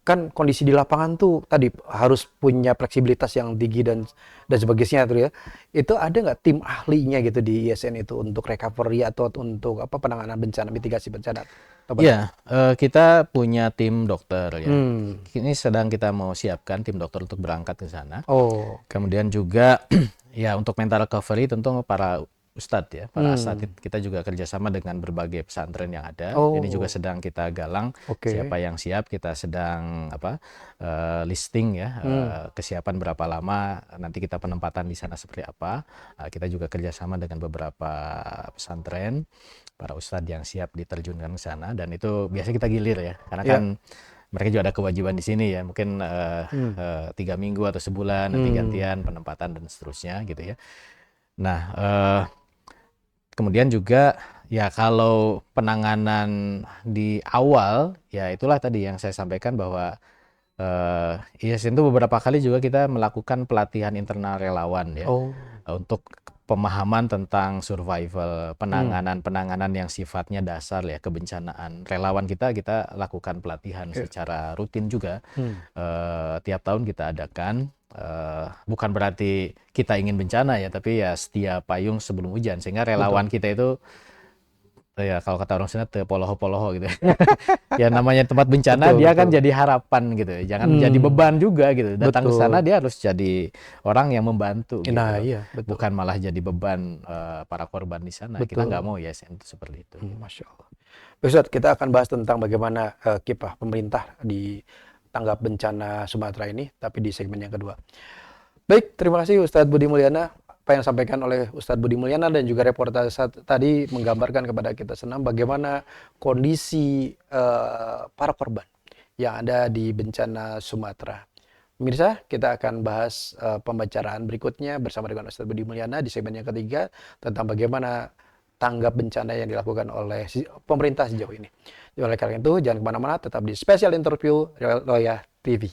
kan kondisi di lapangan tuh tadi harus punya fleksibilitas yang tinggi dan sebagainya tuh ya. Itu ada nggak tim ahlinya gitu di ISN itu untuk recovery atau untuk penanganan bencana, mitigasi bencana? Iya, kita punya tim dokter ya. Ini sedang kita mau siapkan tim dokter untuk berangkat ke sana. Kemudian juga ya untuk mental recovery tentu para ustadz ya, para asatidz. Kita juga kerjasama dengan berbagai pesantren yang ada. Oh. Ini juga sedang kita galang Oke. siapa yang siap. Kita sedang listing ya, kesiapan berapa lama, nanti kita penempatan di sana seperti apa. Kita juga kerjasama dengan beberapa pesantren, para ustadz yang siap diterjunkan ke sana, dan itu biasanya kita gilir ya, karena kan mereka juga ada kewajiban di sini ya, mungkin 3 minggu atau sebulan nanti gantian penempatan dan seterusnya gitu ya. Nah, kemudian juga ya kalau penanganan di awal ya itulah tadi yang saya sampaikan bahwa ISN itu beberapa kali juga kita melakukan pelatihan internal relawan ya, untuk pemahaman tentang survival, penanganan yang sifatnya dasar ya, kebencanaan. Relawan kita lakukan pelatihan secara rutin juga. Tiap tahun kita adakan. Bukan berarti kita ingin bencana ya, tapi ya setiap payung sebelum hujan, sehingga relawan kita itu ya kalau kata orang Sunda poloho-poloho gitu. Ya namanya tempat bencana, dia kan jadi harapan gitu ya. Jangan jadi beban juga gitu. Datang ke sana dia harus jadi orang yang membantu gitu. Nah, iya, betul. Bukan malah jadi beban para korban di sana. Kita nggak mau ya itu seperti itu. Masya Allah. Ustadz, kita akan bahas tentang bagaimana kiprah pemerintah di tanggap bencana Sumatera ini, tapi di segmen yang kedua. Baik, terima kasih Ustadz Budi Mulyana. Apa yang disampaikan oleh Ustadz Budi Mulyana dan juga reportase tadi menggambarkan kepada kita senang bagaimana kondisi para korban yang ada di bencana Sumatera. Pemirsa, kita akan bahas pembicaraan berikutnya bersama dengan Ustadz Budi Mulyana di segmen yang ketiga tentang bagaimana tanggap bencana yang dilakukan oleh pemerintah sejauh ini. Oleh karena itu, jangan kemana-mana, tetap di Special Interview Roya TV.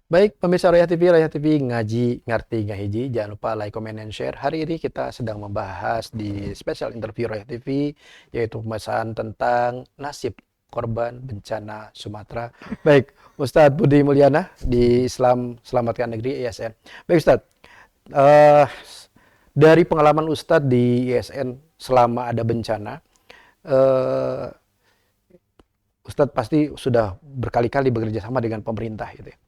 Baik, pemirsa Roya TV ngaji, ngerti, ngahiji. Jangan lupa like, comment, and share. Hari ini kita sedang membahas di Special Interview Roya TV, yaitu pembahasan tentang nasib korban bencana Sumatera. Baik, Ustadz Budi Mulyana di Islam Selamatkan Negeri ISN. Baik Ustadz, dari pengalaman Ustadz di ISN selama ada bencana, Ustadz pasti sudah berkali-kali bekerja sama dengan pemerintah gitu ya.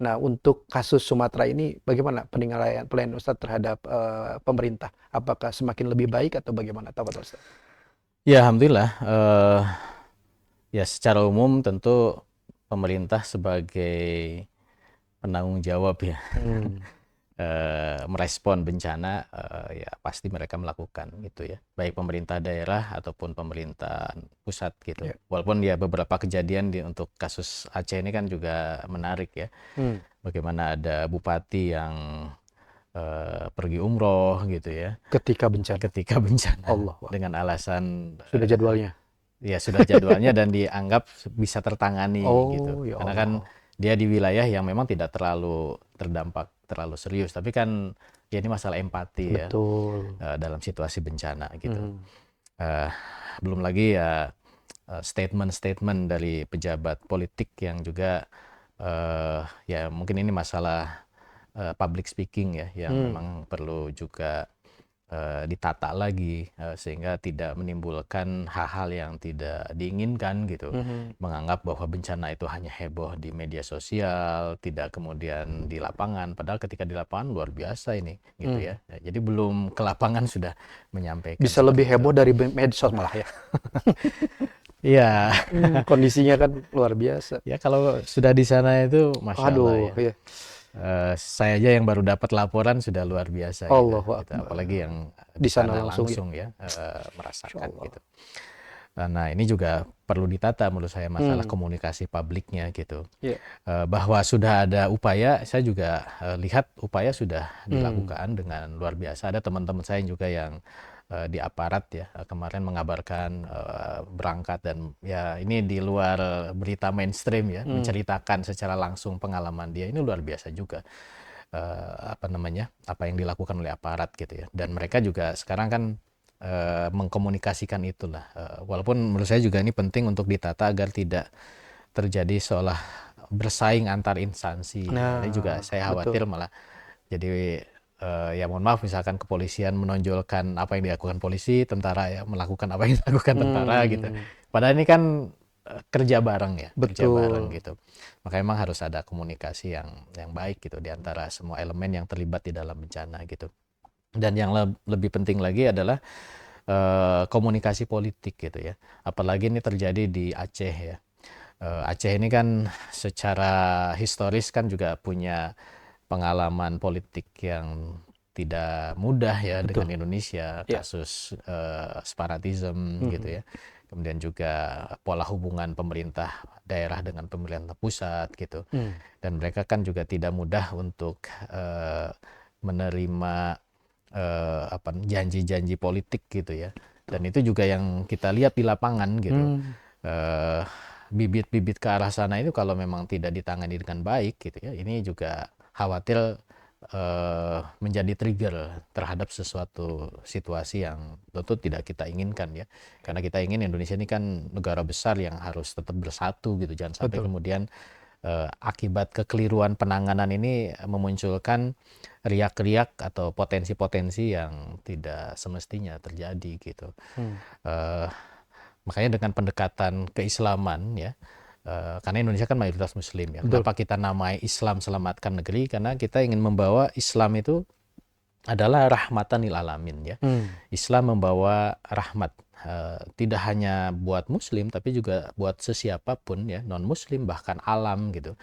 Nah, untuk kasus Sumatera ini bagaimana penilaian Ustadz terhadap pemerintah? Apakah semakin lebih baik atau bagaimana? Tafadhol Ustadz. Ya, alhamdulillah. Ya, secara umum tentu pemerintah sebagai penanggung jawab ya, merespon bencana, ya pasti mereka melakukan gitu ya, baik pemerintah daerah ataupun pemerintah pusat gitu. Walaupun ya beberapa kejadian untuk kasus Aceh ini kan juga menarik ya, bagaimana ada bupati yang pergi umroh gitu ya Ketika bencana. Allah, dengan alasan sudah jadwalnya. Ya sudah jadwalnya dan dianggap bisa tertangani gitu, Ya karena kan dia di wilayah yang memang tidak terlalu terdampak terlalu serius, tapi kan ya ini masalah empati. Betul. Ya dalam situasi bencana gitu. Belum lagi ya statement-statement dari pejabat politik yang juga ya mungkin ini masalah public speaking ya, yang memang perlu juga ditata lagi sehingga tidak menimbulkan hal-hal yang tidak diinginkan gitu. Menganggap bahwa bencana itu hanya heboh di media sosial, tidak kemudian di lapangan, padahal ketika di lapangan luar biasa ini gitu ya. Jadi belum ke lapangan sudah menyampaikan. Bisa lebih heboh dari medsos malah ya. Iya. Kondisinya kan luar biasa. Ya kalau sudah di sana itu Masya Allah ya. Iya. Saya aja yang baru dapat laporan sudah luar biasa Allah gitu. Apalagi yang di sana langsung ya merasakan gitu. Nah ini juga perlu ditata menurut saya masalah komunikasi publiknya gitu. Bahwa sudah ada upaya, saya juga lihat upaya sudah dilakukan dengan luar biasa. Ada teman-teman saya juga yang di aparat ya kemarin mengabarkan berangkat, dan ya ini di luar berita mainstream ya, menceritakan secara langsung pengalaman dia, ini luar biasa juga apa yang dilakukan oleh aparat gitu ya. Dan mereka juga sekarang kan mengkomunikasikan itulah, walaupun menurut saya juga ini penting untuk ditata agar tidak terjadi seolah bersaing antar instansi. Ini juga saya khawatir malah jadi ya mohon maaf misalkan kepolisian menonjolkan apa yang dilakukan polisi, tentara ya melakukan apa yang dilakukan tentara gitu. Padahal ini kan kerja bareng ya, kerja bareng Betul. gitu. Maka emang harus ada komunikasi yang baik gitu di antara semua elemen yang terlibat di dalam bencana gitu. Dan yang lebih penting lagi adalah komunikasi politik gitu ya. Apalagi ini terjadi di Aceh ya. Aceh ini kan secara historis kan juga punya pengalaman politik yang tidak mudah ya Betul. dengan Indonesia, Ya. kasus separatisme gitu ya. Kemudian juga pola hubungan pemerintah daerah dengan pemerintah pusat gitu. Dan mereka kan juga tidak mudah untuk menerima janji-janji politik gitu ya. Dan itu juga yang kita lihat di lapangan gitu. Bibit-bibit ke arah sana itu kalau memang tidak ditangani dengan baik gitu ya, ini juga khawatir menjadi trigger terhadap sesuatu situasi yang tentu tidak kita inginkan ya. Karena kita ingin Indonesia ini kan negara besar yang harus tetap bersatu gitu. Jangan sampai Betul. kemudian akibat kekeliruan penanganan ini memunculkan riak-riak atau potensi-potensi yang tidak semestinya terjadi gitu. Makanya dengan pendekatan keislaman ya, karena Indonesia kan mayoritas Muslim ya. Betul. Kenapa kita namai Islam Selamatkan Negeri? Karena kita ingin membawa Islam itu adalah rahmatan lil alamin ya. Islam membawa rahmat, tidak hanya buat Muslim tapi juga buat sesiapapun ya, non Muslim bahkan alam gitu,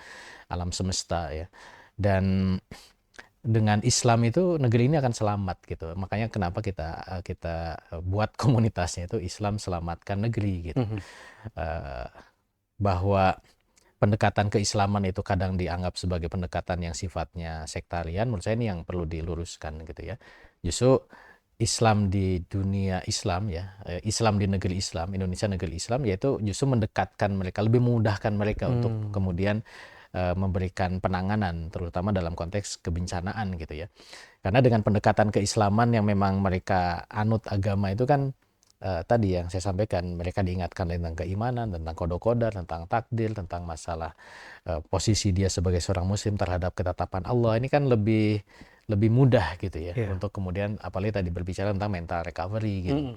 alam semesta ya. Dan dengan Islam itu negeri ini akan selamat gitu. Makanya kenapa kita buat komunitasnya itu Islam Selamatkan Negeri gitu. Bahwa pendekatan keislaman itu kadang dianggap sebagai pendekatan yang sifatnya sektarian, menurut saya ini yang perlu diluruskan gitu ya. Justru Islam di dunia Islam ya, Islam di negeri Islam, Indonesia negeri Islam, yaitu justru mendekatkan mereka, lebih memudahkan mereka untuk kemudian memberikan penanganan, terutama dalam konteks kebencanaan gitu ya. Karena dengan pendekatan keislaman yang memang mereka anut agama itu kan tadi yang saya sampaikan, mereka diingatkan tentang keimanan, tentang kodok-kodar, tentang takdir, tentang masalah posisi dia sebagai seorang muslim terhadap ketetapan Allah. Ini kan lebih mudah gitu ya, untuk kemudian apalagi tadi berbicara tentang mental recovery gitu.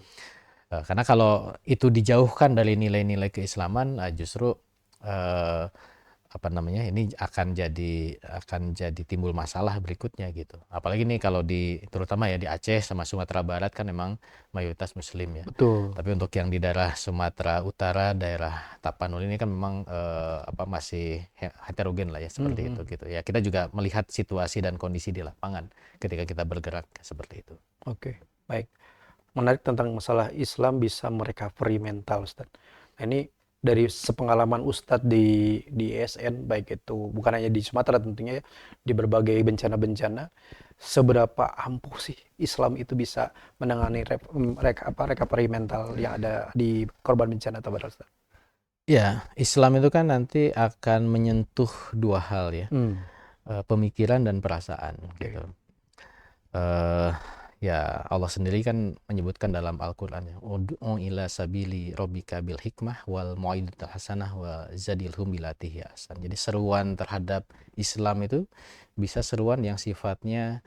Karena kalau itu dijauhkan dari nilai-nilai keislaman, justru ini akan jadi timbul masalah berikutnya gitu. Apalagi nih kalau terutama ya di Aceh sama Sumatera Barat kan memang mayoritas Muslim ya. Betul. Tapi untuk yang di daerah Sumatera Utara, daerah Tapanuli ini kan memang masih heterogen lah ya seperti itu gitu. Ya kita juga melihat situasi dan kondisi di lapangan ketika kita bergerak seperti itu. Oke, baik. Menarik tentang masalah Islam bisa merecovery mental, Ustaz. Nah, ini dari sepengalaman Ustadz di ISN, baik itu bukan hanya di Sumatera tentunya ya, di berbagai bencana-bencana, seberapa ampuh sih Islam itu bisa menangani recovery mental yang ada di korban bencana, Ustaz? Ya, Islam itu kan nanti akan menyentuh dua hal ya, pemikiran dan perasaan gitu. Ya Allah sendiri kan menyebutkan dalam Al-Quran ya, ud'u ila sabili rabbika bil hikmah wal mau'izatil hasanah wa zadilhum billati hiya ahsan. Jadi seruan terhadap Islam itu bisa seruan yang sifatnya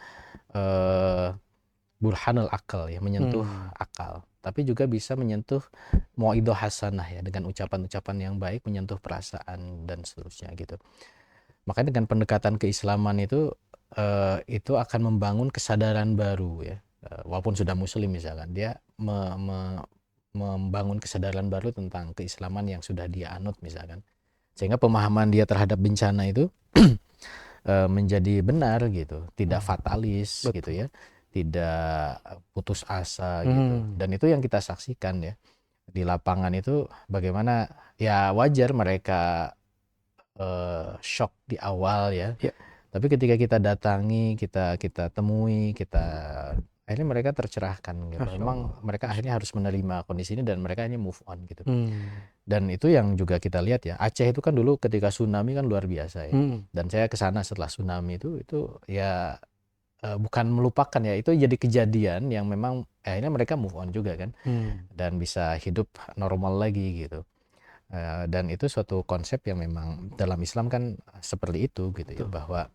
burhanul akal ya, menyentuh akal. Tapi juga bisa menyentuh mau'izah hasanah ya, dengan ucapan-ucapan yang baik menyentuh perasaan dan seterusnya gitu. Makanya dengan pendekatan keislaman itu akan membangun kesadaran baru ya. Walaupun sudah muslim misalkan, dia membangun kesadaran baru tentang keislaman yang sudah dia anut misalkan. Sehingga pemahaman dia terhadap bencana itu menjadi benar gitu, tidak fatalis gitu ya, tidak putus asa gitu. Dan itu yang kita saksikan ya di lapangan itu, bagaimana ya wajar mereka shock di awal ya. Tapi ketika kita datangi, kita temui, akhirnya mereka tercerahkan gitu. Memang mereka akhirnya harus menerima kondisi ini dan mereka ini move on gitu. Dan itu yang juga kita lihat ya. Aceh itu kan dulu ketika tsunami kan luar biasa ya. Dan saya ke sana setelah tsunami itu ya bukan melupakan ya, itu jadi kejadian yang memang akhirnya mereka move on juga kan. Dan bisa hidup normal lagi gitu. Dan itu suatu konsep yang memang dalam Islam kan seperti itu gitu ya, bahwa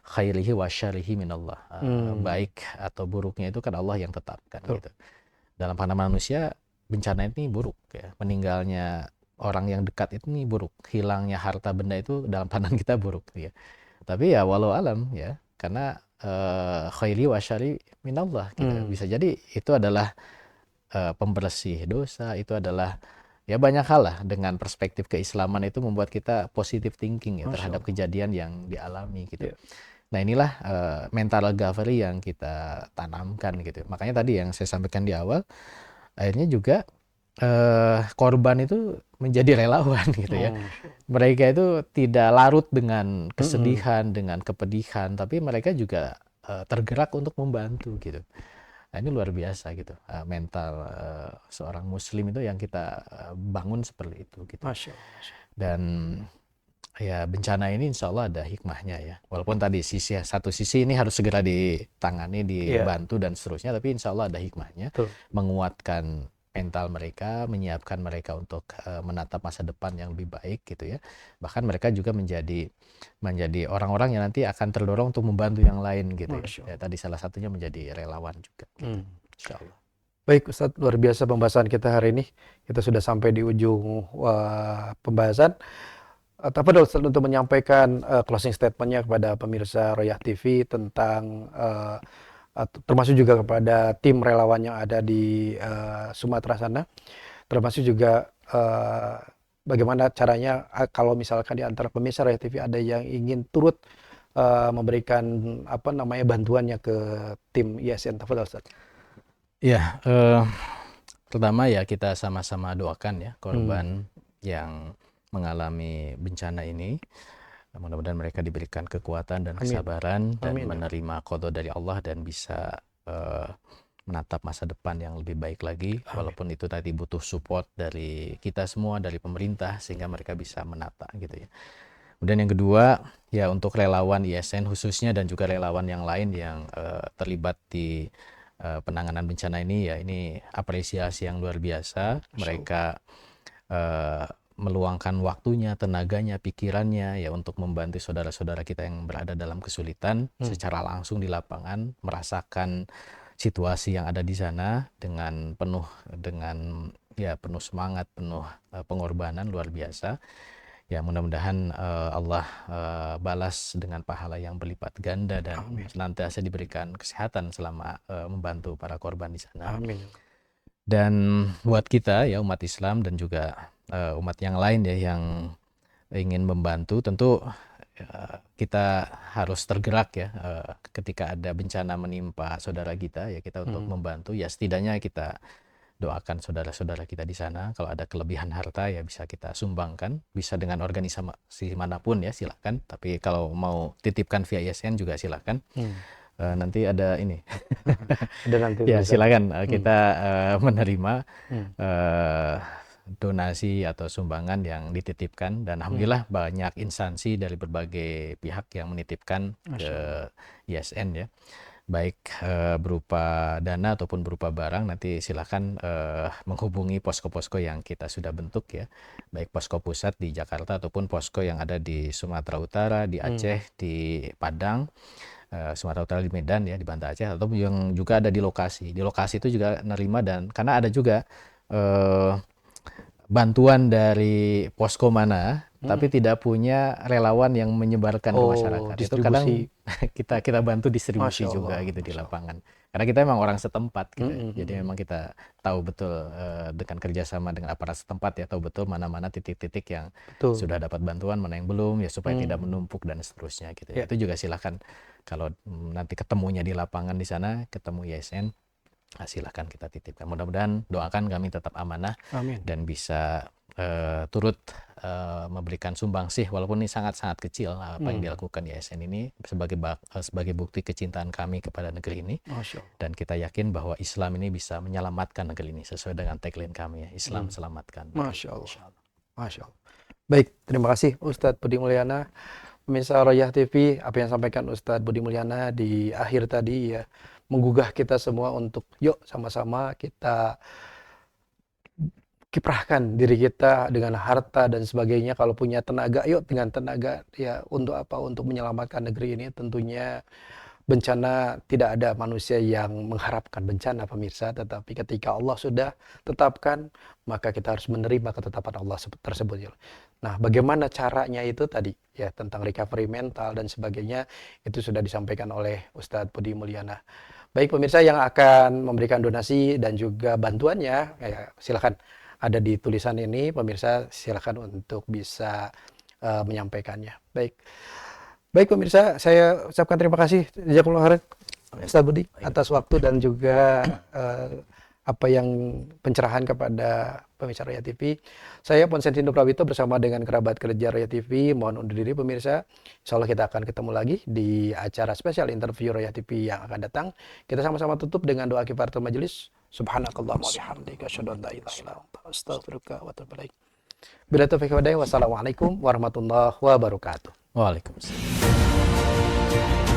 khairihi wa syarrihi minallah. Baik atau buruknya itu kan Allah yang tetapkan gitu. Dalam pandangan manusia bencana ini buruk ya. Meninggalnya orang yang dekat itu nih buruk. Hilangnya harta benda itu dalam pandangan kita buruk ya. Tapi ya walau alam ya, karena khairi wa syarri minallah gitu. Bisa jadi itu adalah pembersih dosa, itu adalah ya banyak hal lah. Dengan perspektif keislaman itu membuat kita positive thinking ya terhadap kejadian yang dialami gitu. Nah inilah mental recovery yang kita tanamkan gitu. Makanya tadi yang saya sampaikan di awal, akhirnya juga korban itu menjadi relawan gitu ya. Mereka itu tidak larut dengan kesedihan, dengan kepedihan, tapi mereka juga tergerak untuk membantu gitu. Nah, ini luar biasa gitu, mental seorang muslim itu yang kita bangun seperti itu gitu. Masya Allah. Dan ya bencana ini insya Allah ada hikmahnya ya. Walaupun tadi satu sisi ini harus segera ditangani, dibantu dan seterusnya, tapi insya Allah ada hikmahnya. Menguatkan mental mereka, menyiapkan mereka untuk menatap masa depan yang lebih baik gitu ya. Bahkan mereka juga menjadi orang-orang yang nanti akan terdorong untuk membantu yang lain gitu ya. Tadi salah satunya menjadi relawan juga gitu. Insya Allah. Baik Ustadz, luar biasa pembahasan kita hari ini. Kita sudah sampai di ujung pembahasan. Apa Ustadz untuk menyampaikan closing statementnya kepada pemirsa Royah TV tentang termasuk juga kepada tim relawan yang ada di Sumatera sana, termasuk juga bagaimana caranya kalau misalkan di antara pemirsa Royah TV ada yang ingin turut memberikan bantuannya ke tim ISN. Tafadhol Ustaz. Ya, pertama ya kita sama-sama doakan ya korban yang mengalami bencana ini. Mudah-mudahan mereka diberikan kekuatan dan kesabaran dan menerima qada dari Allah dan bisa menatap masa depan yang lebih baik lagi. Walaupun itu tadi butuh support dari kita semua, dari pemerintah, sehingga mereka bisa menata gitu ya. Kemudian yang kedua ya untuk relawan ISN khususnya dan juga relawan yang lain yang terlibat di penanganan bencana ini ya, ini apresiasi yang luar biasa. Mereka meluangkan waktunya, tenaganya, pikirannya ya untuk membantu saudara-saudara kita yang berada dalam kesulitan secara langsung di lapangan, merasakan situasi yang ada di sana dengan penuh semangat, penuh pengorbanan luar biasa. Ya mudah-mudahan Allah balas dengan pahala yang berlipat ganda dan senantiasa diberikan kesehatan selama membantu para korban di sana. Amin. Dan buat kita ya umat Islam dan juga umat yang lain ya yang ingin membantu, tentu kita harus tergerak ya ketika ada bencana menimpa saudara kita ya, kita untuk membantu ya, setidaknya kita doakan saudara-saudara kita di sana. Kalau ada kelebihan harta ya bisa kita sumbangkan, bisa dengan organisasi manapun ya silakan, tapi kalau mau titipkan via ISN juga silakan. Nanti ada ini ya silakan kita menerima donasi atau sumbangan yang dititipkan, dan alhamdulillah banyak instansi dari berbagai pihak yang menitipkan ke ISN ya, baik berupa dana ataupun berupa barang. Nanti silakan menghubungi posko-posko yang kita sudah bentuk ya, baik posko pusat di Jakarta ataupun posko yang ada di Sumatera Utara, di Aceh, di Padang, Sumatera Utara, di Medan ya, di Banda Aceh, atau yang juga ada di lokasi. Di lokasi itu juga nerima, dan karena ada juga bantuan dari posko mana tapi tidak punya relawan yang menyebarkan ke masyarakat. Itu kadang kita bantu distribusi juga gitu di lapangan. Karena kita memang orang setempat gitu. Jadi memang kita tahu betul dengan kerjasama dengan aparat setempat ya, tahu betul mana-mana titik-titik yang sudah dapat bantuan, mana yang belum ya, supaya tidak menumpuk dan seterusnya gitu. Itu juga silakan kalau nanti ketemunya di lapangan di sana, ketemu ISN, silahkan kita titipkan. Mudah-mudahan doakan kami tetap amanah. Amin. Dan bisa turut memberikan sumbangsih walaupun ini sangat-sangat kecil apa yang dilakukan di ISN ini sebagai bukti kecintaan kami kepada negeri ini. Dan kita yakin bahwa Islam ini bisa menyelamatkan negeri ini sesuai dengan tagline kami ya, Islam selamatkan. Masya Allah. Masya Allah. Baik, terima kasih Ustadz Budi Mulyana. Pemirsa Royah TV, apa yang sampaikan Ustadz Budi Mulyana di akhir tadi ya, menggugah kita semua untuk yuk sama-sama kita kiprahkan diri kita dengan harta dan sebagainya. Kalau punya tenaga, yuk dengan tenaga ya untuk apa? Untuk menyelamatkan negeri ini. Tentunya bencana, tidak ada manusia yang mengharapkan bencana pemirsa, tetapi ketika Allah sudah tetapkan, maka kita harus menerima ketetapan Allah tersebut. Nah, bagaimana caranya itu tadi ya, tentang recovery mental dan sebagainya, itu sudah disampaikan oleh Ustadz Budi Mulyana. Baik pemirsa yang akan memberikan donasi dan juga bantuannya, ya, silakan ada di tulisan ini, pemirsa silakan untuk bisa menyampaikannya. Baik pemirsa, saya ucapkan terima kasih jazakumullah khairan Ustaz Budi atas waktu dan juga apa yang pencerahan kepada pemirsa Roya TV. Saya Ponsentino Prawito bersama dengan kerabat kerja Roya TV mohon undur diri pemirsa. Insyaallah kita akan ketemu lagi di acara spesial interview Roya TV yang akan datang. Kita sama-sama tutup dengan doa kifaratul majelis. Subhanakallahumma wa bihamdika asyhadu an la ilaha illa anta astaghfiruka wa atubu ilaik. Bila taufiq wa hidayah, wassalamualaikum warahmatullahi wabarakatuh. Waalaikumsalam.